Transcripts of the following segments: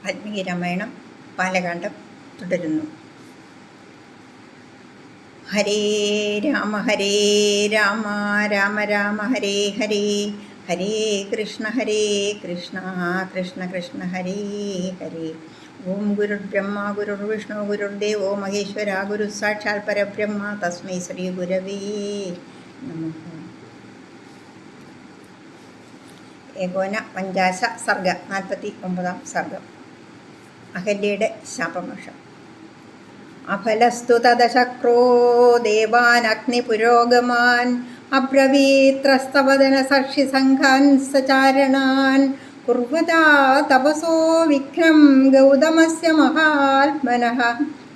വാൽമീകി രാമായണം ബാലകാണ്ഡം തുടരുന്നു. ഹരേ രാമ രാമ രാമ ഹരേ ഹരേ, ഹരേ കൃഷ്ണ കൃഷ്ണ കൃഷ്ണ ഹരേ ഹരേ. ഓം ഗുരുർബ്രഹ്മ ഗുരുർവിഷ്ണു ഗുരുർദേവോ മഹേശ്വര, ഗുരു സാക്ഷാൽ പരബ്രഹ്മ തസ്മൈ ശ്രീ ഗുരവേ നമഃ. ഏകോന പഞ്ചാശ സർഗ 49 സർഗം. അഹല്യയുടെ ശാപമോക്ഷം. അഫലസ്തു തദശക്രോ ദേവാനഗ്നി പുരോഗമാൻ, അബ്രവീത്രസ്തവദന സർഷി സംഘാൻ സചാരണാൻ, കുർവതാ തപസോ വിഘ്നം ഗൗതമസ്യ മഹാത്മനഃ,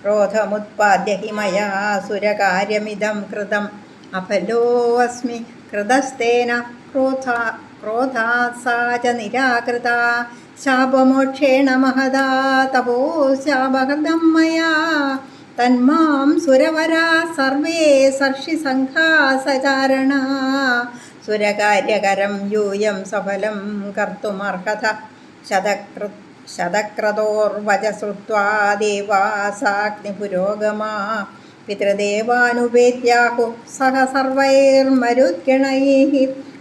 ക്രോധമുത്പാദ്യ ഹി മയാ സുരകാര്യമിദം കൃതം, അഫലോऽസ്മി കൃതസ്തേന ക്രോധാത് സാ ച നിരാകൃതാ, ശാപമോക്ഷേണ മഹദാ തപോ ശാപഹൃതം മയാ, തന്മാം സുരവരാ സർവേ സർഷി സംഘാ സചാരണാ, സുരകാര്യകരം യൂയം സഫലം കർത്തുമർഹത, ശതക്രതോർവച ശ്രുത്വാ ദേവാസാഗ്നിപുരോഗമാ, പിതൃദേവാനുപേത്യാഹു സഹ സർവൈർമരുദ്ഗണൈഃ,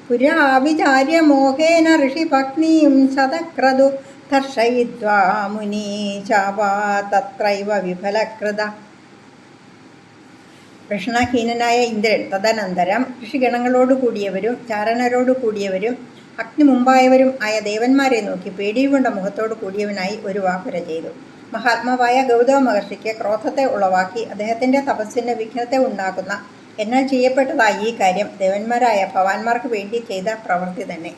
പുരാ വിചാര്യ മോഹേന ഋഷിപത്നീം ശതക്രതു ദർശയിത്വാ മുനി ശാപാ തത്രൈവ വിഫലകൃത. പ്രശ്നഹീനനായ ഇന്ദ്രൻ തദനന്തരം ഋഷിഗണങ്ങളോട് കൂടിയവരും ചാരണരോട് കൂടിയവരും അഗ്നി മുമ്പായവരും ആയ ദേവന്മാരെ നോക്കി പേടിയുകൊണ്ട മുഖത്തോട് കൂടിയവനായി ഒരു വാക്കുര ചെയ്തു. മഹാത്മാവായ ഗൗതമ മഹർഷിക്ക് ക്രോധത്തെ ഉളവാക്കി അദ്ദേഹത്തിൻ്റെ തപസ്സിന് വിഘ്നത്തെ ഉണ്ടാക്കുന്ന എന്നാൽ ചെയ്യപ്പെട്ടതായി ഈ കാര്യം ദേവന്മാരായ ഭവാന്മാർക്ക് വേണ്ടി ചെയ്ത പ്രവൃത്തി തന്നെ.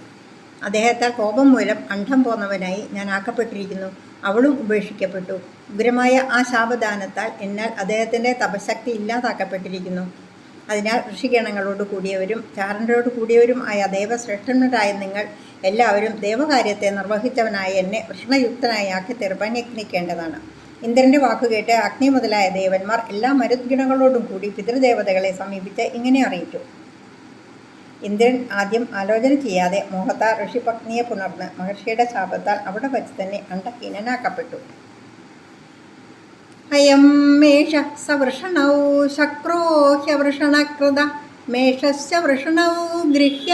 അദ്ദേഹത്താൽ കോപം മൂലം അണ്ഡം പോന്നവനായി ഞാൻ ആക്കപ്പെട്ടിരിക്കുന്നു. അവളും ഉപേക്ഷിക്കപ്പെട്ടു. ഉഗ്രമായ ആ ശാപദാനത്താൽ എന്നാൽ അദ്ദേഹത്തിൻ്റെ തപശക്തി ഇല്ലാതാക്കപ്പെട്ടിരിക്കുന്നു. അതിനാൽ ഋഷിഗണങ്ങളോട് കൂടിയവരും ചാരനരോട് കൂടിയവരും ആയ ദേവശ്രേഷ്ഠന്മാരായ നിങ്ങൾ എല്ലാവരും ദേവകാര്യത്തെ നിർവഹിച്ചവനായ എന്നെ വൃഷ്ണയുക്തനായി ആക്കി തീർപ്പാൻ യത്നിക്കേണ്ടതാണ്. ഇന്ദ്രൻ്റെ വാക്കുകേട്ട് അഗ്നി മുതലായ ദേവന്മാർ എല്ലാ മരുദ്ഗണങ്ങളോടും കൂടി പിതൃദേവതകളെ സമീപിച്ച് ഇങ്ങനെ അറിയിച്ചു. ഇന്ദ്രൻ ആദ്യം ആലോചന ചെയ്യാതെ മോഹത്താൽ ഋഷിപത്നിയെ പുണർന്ന് മഹർഷിയുടെ ശാപത്താൽ അവിടെ വച്ച് തന്നെ അണ്ഡഹീനനാക്കപ്പെട്ടു. അയം മേഷ സവൃഷണൗ ശക്രോ ഹ്യവൃഷണകൃത, മേഷസ്യ വൃഷണൗ ഗൃഹ്യ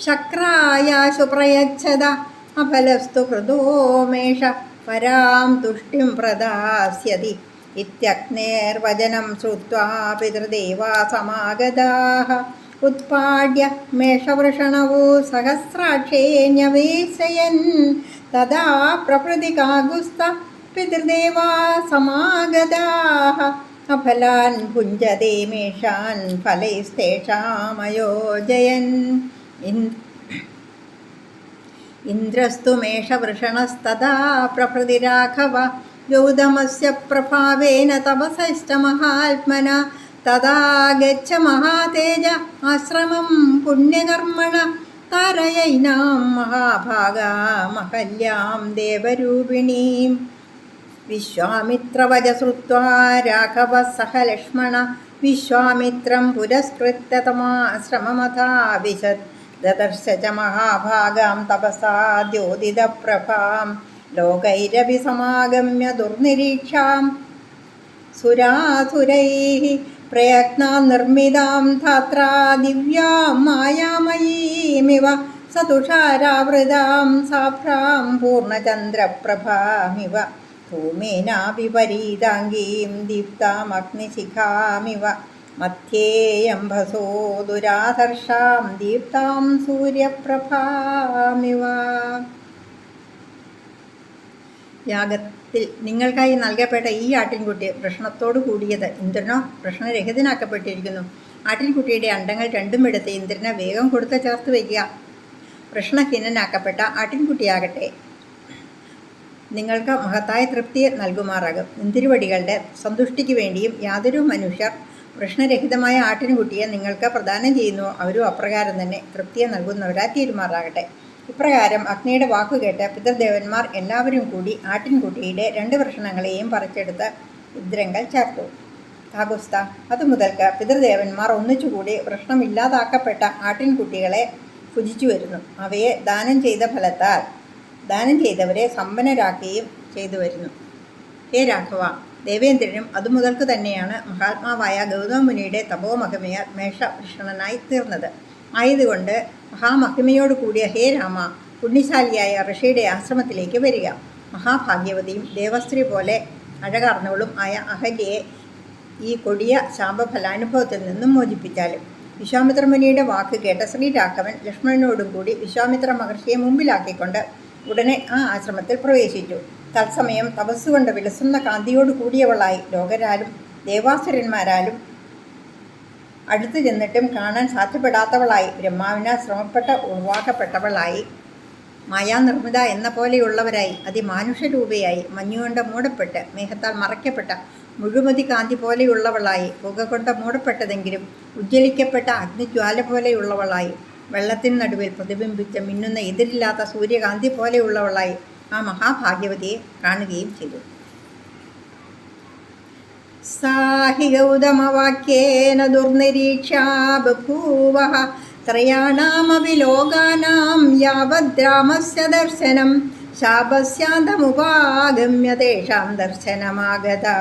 ശക്രായാശു പ്രയച്ഛത, അഫലസ്തു കൃതോ മേഷ പരാം തുഷ്ടിം പ്രദാസ്യതി, ഇത്യഗ്നേർവചനം ശ്രുത്വാ പിതൃദേവാ സമാഗതാഃ, ഉത്പാട്യ മേഷവൃഷണവു സഹസ്രാക്ഷേണ്യവേശയൻ, തദാ പ്രഭൃതികാഗുസ്ത പിതൃദേവാ സമാഗതാഃ, അഫലാൻ ഭുഞ്ജതേ മേഷാൻ ഫലൈസ്തേഷാമയോജയൻ. ഇന്ദ്രസ്തു മേഷവൃഷണസ്തദാ പ്രഭൃതിരാഘവ, ഗൗതമസ്യ പ്രഭാവേന തപസശ്ച മഹാത്മന, തദാ ഗച്ഛ മഹാതേജ ആശ്രമം പുണ്യകർമ്മണ, താരയൈനാം മഹാഭാഗാ മഹല്യാം ദേവരൂപിണീം. വിശ്വാമിത്രവച ശ്രുത്വാ രാഘവ സഹ ലക്ഷ്മണ, വിശ്വാമിത്രം പുരസ്കൃത്യ തമാശ്രമമഥാവിശത്, ദദർശ ച മഹാഭാഗാം തപസാ ദ്യോതിതപ്രഭാം, ലോകൈരപി സമാഗമ്യ ദുർനിരീക്ഷാം, സുരാസുരൈഃ പ്രയത്നാൻ നിർമ്മിതാം ധാത്രാ ദിവ്യാം മായാമയീമിവ, സതുഷാരാവൃതാം സാഭ്രാം പൂർണ്ണചന്ദ്രപ്രഭാമിവ, ധൂമേനാപി പരീതാംഗീം ദീപ്താമഗ്നിശിഖാമിവ, മധ്യേയംഭസോ ദുരാധർഷാം ദീപ്താം സൂര്യപ്രഭാമിവ. യാഗത്തിൽ നിങ്ങൾക്കായി നൽകപ്പെട്ട ഈ ആട്ടിൻകുട്ടി വൃഷണത്തോടു കൂടിയത് ഇന്ദ്രനോ വൃഷണരഹിതനാക്കപ്പെട്ടിരിക്കുന്നു. ആട്ടിൻകുട്ടിയുടെ അണ്ടങ്ങൾ രണ്ടും എടുത്ത് ഇന്ദ്രനെ വേഗം കൊടുത്ത് ചേർത്ത് വയ്ക്കുക. വൃഷണഹീനനാക്കപ്പെട്ട ആട്ടിൻകുട്ടിയാകട്ടെ നിങ്ങൾക്ക് മഹത്തായ തൃപ്തി നൽകുമാറാകും. ഇന്ദ്രിവടികളുടെ സന്തുഷ്ടിക്ക് വേണ്ടിയും യാതൊരു മനുഷ്യർ വൃഷണരഹിതമായ ആട്ടിൻകുട്ടിയെ നിങ്ങൾക്ക് പ്രദാനം ചെയ്യുന്നുവോ അവരും അപ്രകാരം തന്നെ തൃപ്തിയെ നൽകുന്നവരായി തീരുമാറാകട്ടെ. ഇപ്രകാരം അഗ്നിയുടെ വാക്കുകേട്ട് പിതൃദേവന്മാർ എല്ലാവരും കൂടി ആട്ടിൻകുട്ടിയുടെ 2 വൃഷണങ്ങളെയും പറിച്ചെടുത്ത് ഇന്ദ്രങ്ങൾ ചേർത്തു. കാകുസ്ത അതുമുതൽക്ക് പിതൃദേവന്മാർ ഒന്നിച്ചുകൂടി വൃഷണമില്ലാതാക്കപ്പെട്ട ആട്ടിൻകുട്ടികളെ ഭുജിച്ചു വരുന്നു. അവയെ ദാനം ചെയ്ത ഫലത്താൽ ദാനം ചെയ്തവരെ സമ്പന്നരാക്കുകയും ചെയ്തു വരുന്നു. ഹേ രാഘവ, ദേവേന്ദ്രനും അതുമുതൽക്ക് തന്നെയാണ് മഹാത്മാവായ ഗൗതമമുനിയുടെ തപോമഹിമയാൽ മേഷവൃഷണനായി തീർന്നത്. ആയതുകൊണ്ട് മഹാമഹിമയോട് കൂടിയ ഹേ രാമ, പുണ്യശാലിയായ ഋഷിയുടെ ആശ്രമത്തിലേക്ക് വരിക. മഹാഭാഗ്യവതിയും ദേവസ്ത്രീ പോലെ അഴകാർന്നവളും ആയ അഹല്യയെ ഈ കൊടിയ ശാപഫലാനുഭവത്തിൽ നിന്നും മോചിപ്പിച്ചാലും. വിശ്വാമിത്ര മുനിയുടെ വാക്ക് കേട്ട ശ്രീരാഘവൻ ലക്ഷ്മണനോടും കൂടി വിശ്വാമിത്ര മഹർഷിയെ മുമ്പിലാക്കിക്കൊണ്ട് ഉടനെ ആ ആശ്രമത്തിൽ പ്രവേശിച്ചു. തത്സമയം തപസ്സുകൊണ്ട് വിലസുന്ന കാന്തിയോട് കൂടിയവളായി, ലോകരാലും ദേവാസുരന്മാരാലും അടുത്തു ചെന്നിട്ടും കാണാൻ സാധ്യപ്പെടാത്തവളായി, ബ്രഹ്മാവിനാൽ ശ്രമപ്പെട്ട് ഉളവാക്കപ്പെട്ടവളായി, മായാനിർമ്മിത എന്ന പോലെയുള്ളവരായി, അതിമാനുഷരൂപയായി, മഞ്ഞുകൊണ്ട് മൂടപ്പെട്ട് മേഘത്താൽ മറയ്ക്കപ്പെട്ട മുഴുമതി കാന്തി പോലെയുള്ളവളായി, പുക കൊണ്ട് മൂടപ്പെട്ടതെങ്കിലും ഉജ്ജ്വലിക്കപ്പെട്ട അഗ്നിജ്വാല പോലെയുള്ളവളായി, വെള്ളത്തിന് നടുവിൽ പ്രതിബിംബിച്ച മിന്നുന്ന എതിരില്ലാത്ത സൂര്യകാന്തി പോലെയുള്ളവളായി ആ മഹാഭാഗ്യവതിയെ കാണുകയും ചെയ്തു. സാഹി ഗൗതമവാക്യേന ദുർനിരീക്ഷാ ബഭൂവഃ ത്രയാണാമപി ലോകാനാം യാവദ്രാമസ്യ ദർശനം ശാപസ്യാന്തമുപാഗമ്യ തേഷാം ദർശനമാഗതാ.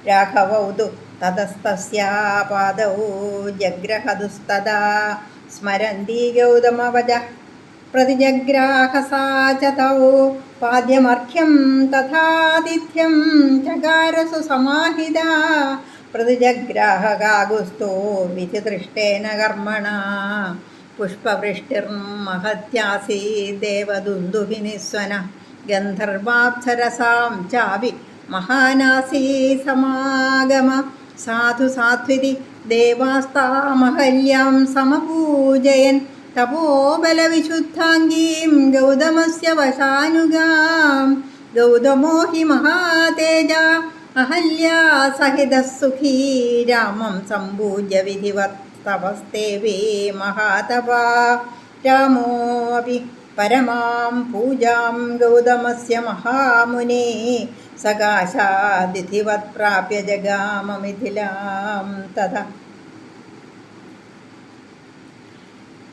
രാഘവൗ തു തതസ്തസ്യാ പാദൗ ജഗ്രഹതുസ്തദാ സ്മരന്തി ഗൗതമവചഃ പ്രതിജഗ്രാഹ സാ ച തൗ പാദ്യമർഘ്യം തഥാതിഥ്യം ചകാരസു സമാഹിതാ. പ്രതിജഗ്രാഹകാഗുസ്തോ വിധിദൃഷ്ടേന കർമ്മണാ പുഷ്പവൃഷ്ടിർമഹത്യാസീദേവദുന്ദുഭിനിസ്വന ഗന്ധർവാപ്സരസാം ചാവി മഹാനാസീ സമാഗമ. സാധു സാധ്വിതി ദേവാസ്താമഹല്യാം സമപൂജയൻ തപോബലവിശുദ്ധാംഗീം ഗൗതമസ്യ വശാനുഗാം. ഗൗതമോ ഹി മഹാതേജ അഹല്യാ സഹിതഃ സുഖീ രാമം സംപൂജ്യ വിധിവത് തപസ്തേവേ മഹാതപാ. രാമോऽപി പരമാം പൂജാം ഗൗതമസ്യ മഹാമുനേ സകാശാദിധിവത് പ്രാപ്യ ജഗാമ മിഥിലാം തഥാ.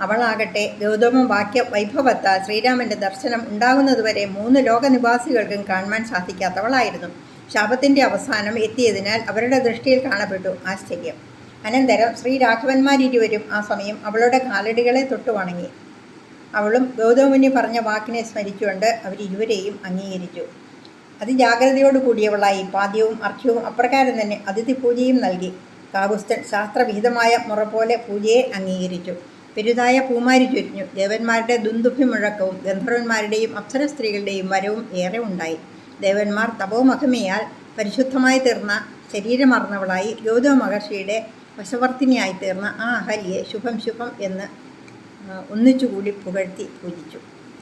അവളാകട്ടെ ഗൗതമ വാക്യ വൈഭവത്താൽ ശ്രീരാമൻ്റെ ദർശനം ഉണ്ടാകുന്നതുവരെ 3 ലോകനിവാസികൾക്കും കാണുവാൻ സാധിക്കാത്തവളായിരുന്നു. ശാപത്തിൻ്റെ അവസാനം എത്തിയതിനാൽ അവരുടെ ദൃഷ്ടിയിൽ കാണപ്പെട്ടു ആശ്ചര്യം. അനന്തരം ശ്രീരാഘവന്മാരിരുവരും ആ സമയം അവളുടെ കാലടികളെ തൊട്ടു വണങ്ങി. അവളും ഗൗതമമുനി പറഞ്ഞ വാക്കിനെ സ്മരിച്ചുകൊണ്ട് അവരിരുവരെയും അംഗീകരിച്ചു. അതിജാഗ്രതയോട് കൂടിയവളായി പാദ്യവും അർഘ്യവും അപ്രകാരം തന്നെ അതിഥി പൂജയും നൽകി. കാകുസ്ഥൻ ശാസ്ത്രവിഹിതമായ മുറ പോലെ പൂജയെ അംഗീകരിച്ചു. പെരുതായ പൂമാരി ചൊരിഞ്ഞു. ദേവന്മാരുടെ ദുന്ദുഭി മുഴക്കവും ഗന്ധർവന്മാരുടെയും അപ്സര സ്ത്രീകളുടെയും വരവും ഏറെ ഉണ്ടായി. ദേവന്മാർ തപോമഹിമയാൽ പരിശുദ്ധമായി തീർന്ന ശരീരമർന്നവളായി ഗൗതമ മഹർഷിയുടെ വശവർത്തിനിയായി തീർന്ന ആ അഹല്യെ ശുഭം ശുഭം എന്ന് ഒന്നിച്ചുകൂടി പുകഴ്ത്തി പൂജിച്ചു.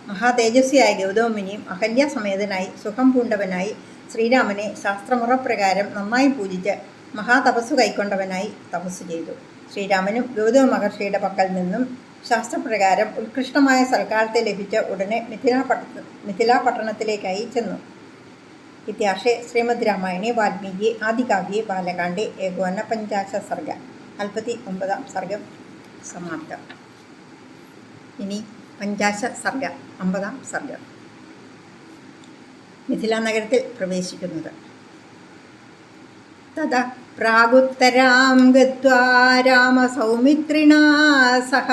മഹാതേജസ്വിയായ ഗൗതമമുനിയും അഹല്യാസമേതനായി സുഖം പൂണ്ടവനായി ശ്രീരാമനെ ശാസ്ത്രമുറപ്രകാരം നന്നായി പൂജിച്ച് മഹാതപസ്സു കൈക്കൊണ്ടവനായി തപസ്സു ചെയ്തു. ശ്രീരാമനും ഗൗതമ മഹർഷിയുടെ പക്കൽ നിന്നും ശാസ്ത്രപ്രകാരം ഉത്കൃഷ്ടമായ സൽക്കാരത്തെ ലഭിച്ച ഉടനെ മിഥിലാപട്ടണത്തിലേക്കായി ചെന്നു. ഇത്യാർഷേ ശ്രീമദ് രാമായണേ വാൽമീകി ആദികാവ്യേ ബാലകാണ്ഡേ ഏകോനപഞ്ചാശ സർഗ 49 സർഗം സമാപ്തം. ഇനി 50 സർഗ 50 സർഗം. മിഥിലാ നഗരത്തിൽ പ്രവേശിക്കുന്നത്. തഥാ പ്രാഗുത്തരാം ഗത്വാ രാമസൗമിത്രിണാ സഹ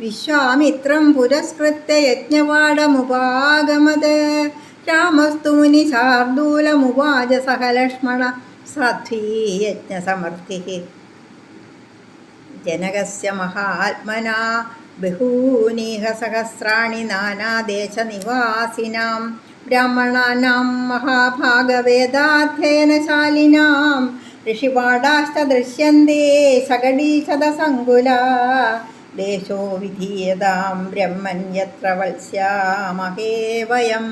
വിശ്വാമിത്രം പുരസ്കൃത്യ യജ്ഞവാടമുപാഗമത്. രാമസ്തു മുനി ശാർദൂലമുവാച സഹ ലക്ഷ്മണ സാധ്വീ യജ്ഞസമർത്ഥിഃ ജനകസ്യ മഹാത്മനാ ബഹൂനീഹ സഹസ്രാണി നാനാദേശനിവാസിനാം ബ്രാഹ്മണാനാം മഹാഭാഗവേദാധ്യയനശാലിനാം ഋഷിപാടാശ്ച ദൃശ്യന്തേ സകടീശതസങ്കുലാ. ദേശോ വിധീയതാം ബ്രഹ്മൻ യത്ര വത്സ്യാമഹേ വയം.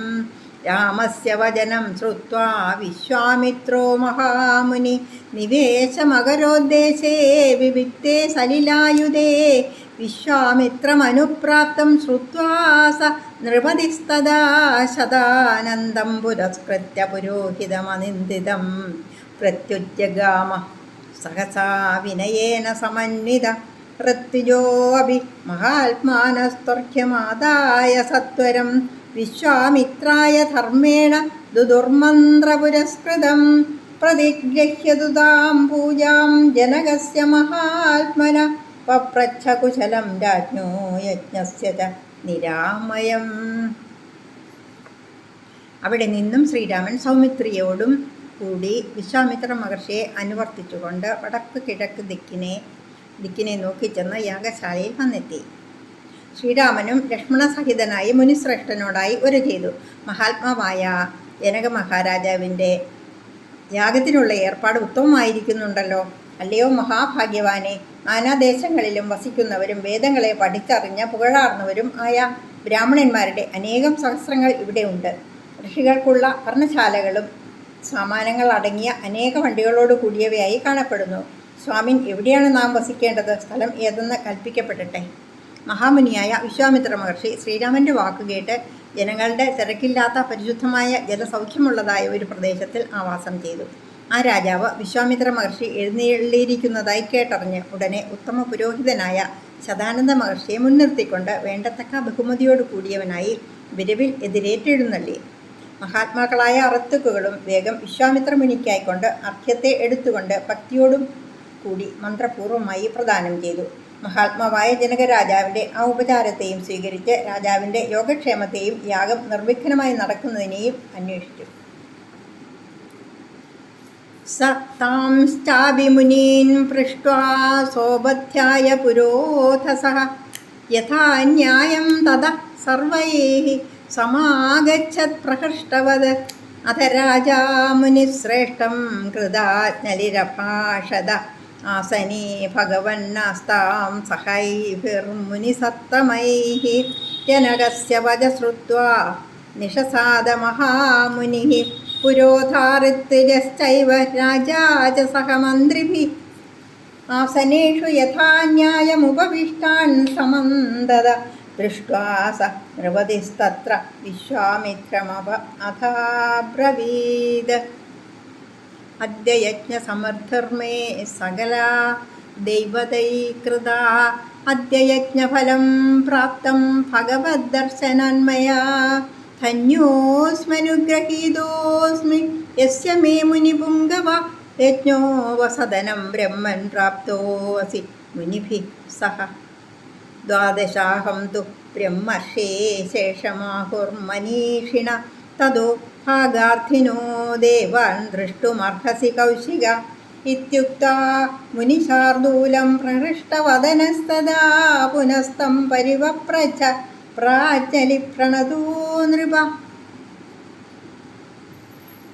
രാമസ്യ വചനം ശ്രുത്വാ വിശ്വാമിത്രോ മഹാമുനി നിവേശമകരോദ്ദേശേ വിവിക്തേ സലിലായുധേ. വിശ്വാമിത്രമനുപ്രാപ്തം ശ്രുത്വാ സ നൃപതിസ്തദാ ശതാനന്ദം പുരസ്കൃത്യ പുരോഹിതമനിന്ദിതം പ്രത്യുജ്ജഗാമ സഹസാ വിനയേന സമന്വിത. ഋത്വിജോऽപി മഹാത്മാനസ്ത്വർഘ്യമാദായ സത്വരം വിശ്വാമിത്രായ ധർമ്മേണ ദുർമന്ത്രപുരസ്കൃതം പ്രതിഗൃഹ്യതു താം പൂജാം ജനകസ്യ മഹാത്മന പപ്രച്ഛ കുശലം രാജ്ഞോ യജ്ഞസ്യ ച നിരാമയം. അവിടെ നിന്നും ശ്രീരാമൻ സൗമിത്രിയോടും കൂടി വിശ്വാമിത്ര മഹർഷിയെ അനുവർത്തിച്ചുകൊണ്ട് വടക്ക് കിഴക്ക് ദിക്കിനെ നോക്കിച്ചെന്ന് യാഗശാലയിൽ വന്നെത്തി. ശ്രീരാമനും ലക്ഷ്മണസഹിതനായി മുനിശ്രേഷ്ഠനോടായി ഒരു ചെയ്തു. മഹാത്മാവായ ജനക മഹാരാജാവിൻ്റെ യാഗത്തിനുള്ള ഏർപ്പാട് ഉത്തമമായിരിക്കുന്നുണ്ടല്ലോ. അല്ലയോ മഹാഭാഗ്യവാനെ, നാനാദേശങ്ങളിലും വസിക്കുന്നവരും വേദങ്ങളെ പഠിച്ചറിഞ്ഞ പുകഴാർന്നവരും ആയ ബ്രാഹ്മണന്മാരുടെ അനേകം സഹസ്രങ്ങൾ ഇവിടെ ഉണ്ട്. ഋഷികൾക്കുള്ള പർണശാലകളും സാമാനങ്ങൾ അടങ്ങിയ അനേക വണ്ടികളോട് കൂടിയവയായി കാണപ്പെടുന്നു. സ്വാമിൻ, എവിടെയാണ് നാം വസിക്കേണ്ടത്? സ്ഥലം ഏതെന്ന് കൽപ്പിക്കപ്പെടട്ടെ. മഹാമുനിയായ വിശ്വാമിത്ര മഹർഷി ശ്രീരാമൻ്റെ വാക്കുകേട്ട് ജനങ്ങളുടെ തിരക്കില്ലാത്ത പരിശുദ്ധമായ ജലസൗഖ്യമുള്ളതായ ഒരു പ്രദേശത്തിൽ ആവാസം ചെയ്തു. ആ രാജാവ് വിശ്വാമിത്ര മഹർഷി എഴുന്നള്ളിയിരിക്കുന്നതായി കേട്ടറിഞ്ഞ് ഉടനെ ഉത്തമ പുരോഹിതനായ ശതാനന്ദ മഹർഷിയെ മുൻനിർത്തിക്കൊണ്ട് വേണ്ടത്തക്ക ബഹുമതിയോട് കൂടിയവനായി വിരവിൽ എതിരേറ്റെഴുന്നള്ളി. മഹാത്മാക്കളായ അറത്തുക്കുകളും വേഗം വിശ്വാമിത്ര മുനിക്കായിക്കൊണ്ട് അർഘ്യത്തെ എടുത്തുകൊണ്ട് ഭക്തിയോടും കൂടി മന്ത്രപൂർവമായി പ്രദാനം ചെയ്തു. മഹാത്മാവായ ജനകരാജാവിൻ്റെ ആ ഉപചാരത്തെയും സ്വീകരിച്ച് രാജാവിൻ്റെ യോഗക്ഷേമത്തെയും യാഗം നിർവിഘ്നമായി നടക്കുന്നതിനെയും അന്വേഷിച്ചു. സ താംശ്ചാഭിമുനീൻ പൃഷ്ട്വാ സോപഥ്യായ പുരോധസഃ യഥാ ന്യായം തതഃ സർവൈഃ സമാഗച്ഛത് പ്രഹൃഷ്ടവത്. അഥ രാജാ മുനിശ്രേഷ്ഠം കൃതാജ്ഞലിരഭാഷത ആസനേ ഭഗവന്നാസ്താം സഹൈഭിർമുനിസത്തമൈഃ. ജനകസ്യ വച ശ്രുത്വാ നിഷസാദ മഹാമുനിഃ പുരോധാരിത്രിജശ്ചൈവ രാജാ ച സഹ മന്ത്രിഭിഃ. ആസനേഷു യഥാ ന്യായമുപവിഷ്ടാൻ സമന്തത ദൃഷ്ട്വാ സ നൃപതിസ്തത്ര വിശ്വാമിത്രമഥാബ്രവീത്. അദ്യ യജ്ഞസമർത്ഥർമേ സകലാ ദൈവതൈകൃതാ. അദ്യ യജ്ഞഫലം പ്രാപ്തം ഭഗവദ്ദർശനാന്മയാ. ധന്യോസ്മനുഗ്രഹീതോസ്മി യസ്യ മേ മുനിപുംഗവ. യജ്ഞോ വസദനം ബ്രഹ്മൻ പ്രാപ്തോऽസി മുനിഭിഃ സഹ. ദ്വാദശാഹം തു ബ്രഹ്മർഷേ ശേഷമാഹുർമനീഷിണ. തതോ ഭാഗാർത്ഥിനോ ദേവാൻ ദ്രഷ്ടുമർഹസി കൗശിക. ഇത്യുക്താ മുനിശാർദൂലം പ്രഹൃഷ്ടവദനസ്തദാ പുനസ്തം പരിവപ്രച്ഛ പ്രാജ്ഞലി പ്രണതോ നൃപ.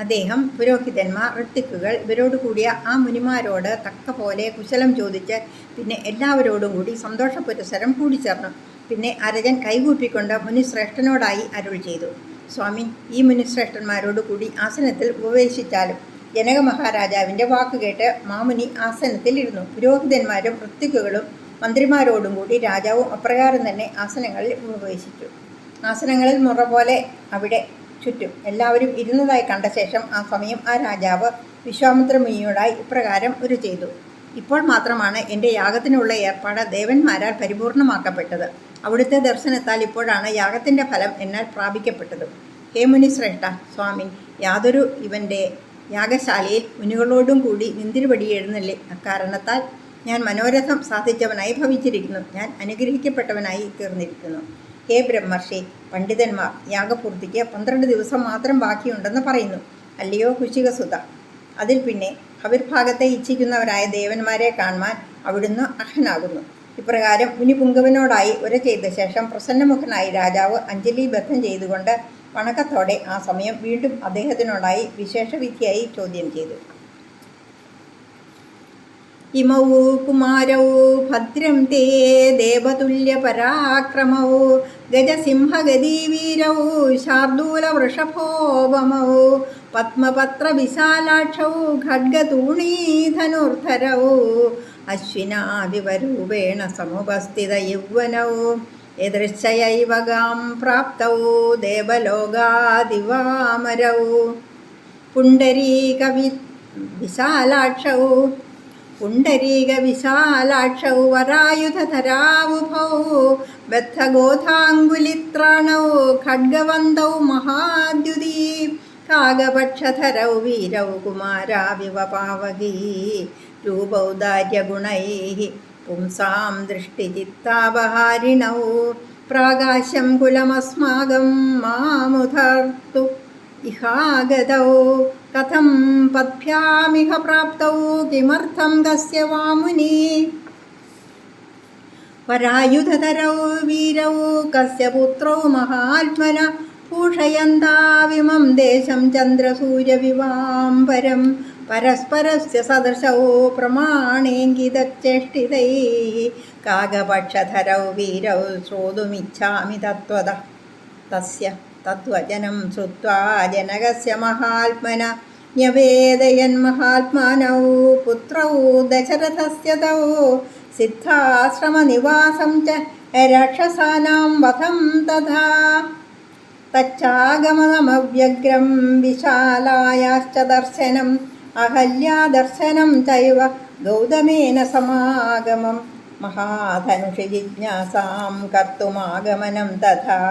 അദ്ദേഹം പുരോഹിതന്മാർ, ഋത്തിക്കുകൾ ഇവരോട് കൂടിയ ആ മുനിമാരോട് തക്ക പോലെ കുശലം ചോദിച്ച് പിന്നെ എല്ലാവരോടും കൂടി സന്തോഷപുരസരം കൂടിച്ചേർന്നു. പിന്നെ അരജൻ കൈകൂപ്പിക്കൊണ്ട് മുനിശ്രേഷ്ഠനോടായി അരുൾ ചെയ്തു. സ്വാമി, ഈ മുനിശ്രേഷ്ഠന്മാരോട് കൂടി ആസനത്തിൽ ഉപവേശിച്ചാലും. ജനക മഹാരാജാവിൻ്റെ വാക്കുകേട്ട് മാമുനി ആസനത്തിൽ ഇരുന്നു. പുരോഹിതന്മാരും ഋത്തിക്കുകളും മന്ത്രിമാരോടും കൂടി രാജാവും അപ്രകാരം തന്നെ ആസനങ്ങളിൽ ഉപവേശിച്ചു. ആസനങ്ങളിൽ മുറ പോലെ അവിടെ ചുറ്റും എല്ലാവരും ഇരുന്നതായി കണ്ട ശേഷം ആ സമയം ആ രാജാവ് വിശ്വാമിത്ര മുനിയോടായി ഇപ്രകാരം ഒരു ചെയ്തു. ഇപ്പോൾ മാത്രമാണ് എൻ്റെ യാഗത്തിനുള്ള ഏർപ്പാട് ദേവന്മാരാൽ പരിപൂർണമാക്കപ്പെട്ടത്. അവിടുത്തെ ദർശനത്താൽ ഇപ്പോഴാണ് യാഗത്തിൻ്റെ ഫലം എന്നാൽ പ്രാപിക്കപ്പെട്ടത്. ഹേ മുനിശ്രേഷ്ഠ, സ്വാമി, യാതൊരു ഇവൻ്റെ യാഗശാലയിൽ മുനികളോടും കൂടി നിന്തിരുപടി എഴുന്നള്ളി. അക്കാരണത്താൽ ഞാൻ മനോരഥം സാധിച്ചവനായി ഭവിച്ചിരിക്കുന്നു. ഞാൻ അനുഗ്രഹിക്കപ്പെട്ടവനായി തീർന്നിരിക്കുന്നു. ഹേ ബ്രഹ്മർഷി, പണ്ഡിതന്മാർ യാഗപൂർത്തിക്ക് 12 ദിവസം മാത്രം ബാക്കിയുണ്ടെന്ന് പറയുന്നു. അല്ലയോ കുശികസുത, അതിൽ പിന്നെ ഹവിർഭാഗത്തെ ഇച്ഛിക്കുന്നവരായ ദേവന്മാരെ കാണുവാൻ അവിടുന്ന് അർഹനാകുന്നു. ഇപ്രകാരം മുനിപുങ്കവനോടായി ഉര ചെയ്ത ശേഷം പ്രസന്നമുഖനായി രാജാവ് അഞ്ജലിബദ്ധം ചെയ്തുകൊണ്ട് വണക്കത്തോടെ ആ സമയം വീണ്ടും അദ്ദേഹത്തിനോടായി വിശേഷവിധിയായി ചോദ്യം ചെയ്തു. ഇമൗ കുമാരൗ ഭദ്രം തേ ദേവതുല്യപരാക്രമൗ ഗജസിംഹഗദീവീരൗ ശാർദൂലവൃഷഭോപമൗ പത്മപത്രവിശാലാക്ഷൗ ഖഡ്ഗതൂണീധനുർധരൗ അശ്വിനാദിവരൂപേണ സമുപസ്ഥിതയൗവനൗ യദൃശ്ചയൈവ ഗാം പ്രാപ്തൗ ദേവലോകാദിവാമരൗ പുണ്ടരീകവിശാലാക്ഷൗ പുണ്ടരീക വിശാലാക്ഷൗ വരായുധധരാവുഭൗ ബദ്ധഗോധാങ്കുലിത്രാണൗ ഖഡ്ഗവന്തൗ മഹാദ്യുതി കാകപക്ഷധരൗ വീരൗ കുമാരാവിവ പാവകീ രൂപൗദാര്യഗുണൈഃ പുംസാം ദൃഷ്ടിചിത്താപഹാരിണൗ പ്രാകാശം കുലമസ്മാകം മാമുധർത്തു ഇഹാഗതൗ കഥം പദ്ഭ്യാമിഹ പ്രാപ്തൗ കിമർത്ഥം കസ്യ വാമുനി വരായുധധരൗ വീരൗ കസ്യ പുത്രൗ മഹാത്മന ഭൂഷയന്താവിമം ദേശം ചന്ദ്രസൂര്യവിവാംബരം പരസ്പരസ്യ സദൃശൗ പ്രമാണേങ്കിതചേഷ്ടിതൈഃ കാകപക്ഷധരൗ വീരൗ ശ്രോതുമിച്ഛാമി തത്വതഃ തസ്യ തദ്വചനം ശ്രുത്വാ ജനകസ്യ മഹാത്മന ന്യവേദയൻ മഹാത്മാനൗ പുത്രൗ ദശരഥസ്യ തൗ സിദ്ധാശ്രമനിവാസം ച രാക്ഷസാനാം വധം തഥാ തച്ചാഗമനമവ്യഗ്രം വിശാലായാശ്ച ദർശനം അഹല്യാദർശനം ചൈവ ഗൗതമേന സമാഗമം മഹാധനുഷി ജിജ്ഞാസാം കർത്തുമാഗമനം തഥാ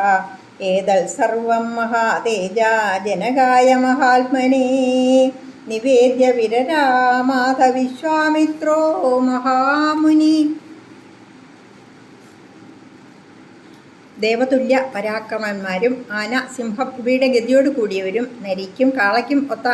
ഏതൽ സർവം മഹാതേജാ ജനകായ മഹാത്മനേ നിവേദ്യ വിരരാമാഥ വിശ്വാമിത്രോ മഹാമുനി. ദേവതുല്യ പരാക്രമന്മാരും ആന, സിംഹം ഇവയുടെ ഗതിയോട് കൂടിയവരും നരിക്കും കാളയ്ക്കും ഒത്ത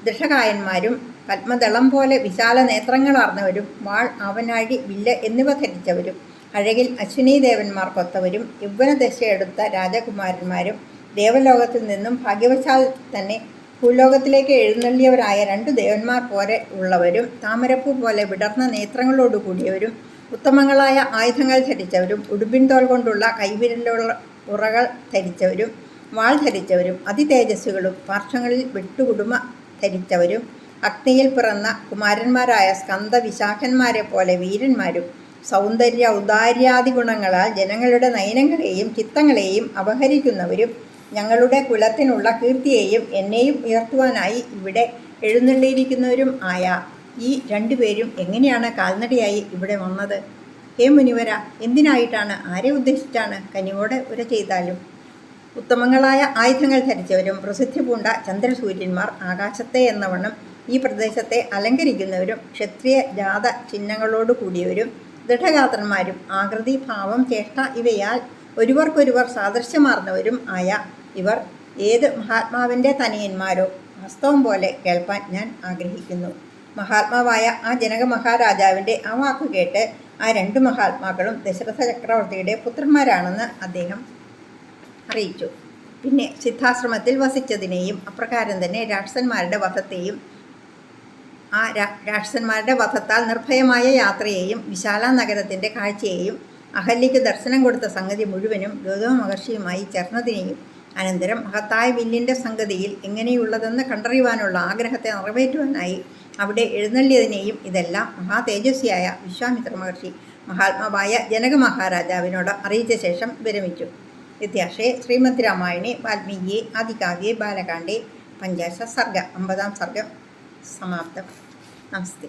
ദൃഷകായന്മാരും പത്മദളം പോലെ വിശാല നേത്രങ്ങളാർന്നവരും വാൾ, ആവനാഴി, വില്ല് എന്നിവ ധരിച്ചവരും അഴകിൽ അശ്വിനീ ദേവന്മാർക്കൊത്തവരും യൗവനദശയെടുത്ത രാജകുമാരന്മാരും ദേവലോകത്തിൽ നിന്നും ഭാഗ്യവശാൽ തന്നെ ഭൂലോകത്തിലേക്ക് എഴുന്നള്ളിയവരായ 2 ദേവന്മാർ പോലെ ഉള്ളവരും താമരപ്പൂ പോലെ വിടർന്ന നേത്രങ്ങളോടു കൂടിയവരും ഉത്തമങ്ങളായ ആയുധങ്ങൾ ധരിച്ചവരും ഉടുമ്പിൻ തോൽ കൊണ്ടുള്ള കൈവിരലുള്ള ഉറകൾ ധരിച്ചവരും വാൾ ധരിച്ചവരും അതിതേജസ്സുകളും പാർശ്വങ്ങളിൽ വെട്ടുകുടുമ ധരിച്ചവരും അഗ്നിയിൽ പിറന്ന കുമാരന്മാരായ സ്കന്ദ വിശാഖന്മാരെ പോലെ വീരന്മാരും സൗന്ദര്യ ഔദാര്യാദി ഗുണങ്ങളാൽ ജനങ്ങളുടെ നയനങ്ങളെയും ചിത്തങ്ങളെയും അപഹരിക്കുന്നവരും ഞങ്ങളുടെ കുലത്തിനുള്ള കീർത്തിയെയും എന്നെയും ഉയർത്തുവാനായി ഇവിടെ എഴുന്നള്ളിയിരിക്കുന്നവരും ആയ ഈ 2 പേരും എങ്ങനെയാണ് കാൽനടയായി ഇവിടെ വന്നത്? ഹേ മുനിവര, എന്തിനായിട്ടാണ്, ആരെ ഉദ്ദേശിച്ചാണ്? കനിവോടെ ഉര ചെയ്താലും. ഉത്തമങ്ങളായ ആയുധങ്ങൾ ധരിച്ചവരും പ്രസിദ്ധി പൂണ്ട ചന്ദ്രസൂര്യന്മാർ ആകാശത്തെ എന്നവണ്ണം ഈ പ്രദേശത്തെ അലങ്കരിക്കുന്നവരും ക്ഷത്രിയ ജാത ചിഹ്നങ്ങളോട് കൂടിയവരും ദൃഢഗാത്രന്മാരും ആകൃതി, ഭാവം, ചേഷ്ട ഇവയാൽ ഒരുവർക്കൊരുവർ സാദൃശ്യമാർന്നവരും ആയ ഇവർ ഏത് മഹാത്മാവിൻ്റെ തനയന്മാരോ? വാസ്തവം പോലെ കേൾപ്പാൻ ഞാൻ ആഗ്രഹിക്കുന്നു. മഹാത്മാവായ ആ ജനക മഹാരാജാവിൻ്റെ ആ വാക്കു കേട്ട് ആ 2 മഹാത്മാക്കളും ദശരഥ ചക്രവർത്തിയുടെ പുത്രന്മാരാണെന്ന് അദ്ദേഹം അറിയിച്ചു. പിന്നെ സിദ്ധാശ്രമത്തിൽ വസിച്ചതിനെയും അപ്രകാരം തന്നെ രാക്ഷസന്മാരുടെ വധത്തെയും ആ രാക്ഷസന്മാരുടെ വധത്താൽ നിർഭയമായ യാത്രയെയും വിശാല നഗരത്തിൻ്റെ കാഴ്ചയെയും അഹല്യയ്ക്ക് ദർശനം കൊടുത്ത സംഗതി മുഴുവനും ഗൗതമ മഹർഷിയുമായി ചേർന്നതിനെയും അനന്തരം മഹത്തായ വില്ലിൻ്റെ സംഗതിയിൽ എങ്ങനെയുള്ളതെന്ന് കണ്ടറിയുവാനുള്ള ആഗ്രഹത്തെ നിറവേറ്റുവാനായി അവിടെ എഴുന്നള്ളിയതിനെയും ഇതെല്ലാം മഹാതേജസ്വിയായ വിശ്വാമിത്ര മഹർഷി മഹാത്മാവായ ജനക മഹാരാജാവിനോട് അറിയിച്ച ശേഷം വിരമിച്ചു. ഇത്യാശേ ശ്രീമദ് രാമായണേ വാൽമീകിയെ ആദികാവ്യേ ബാലകാണ്ഡേ 50 സർഗം 50 സർഗം സമാപ്തം. നമസ്തേ.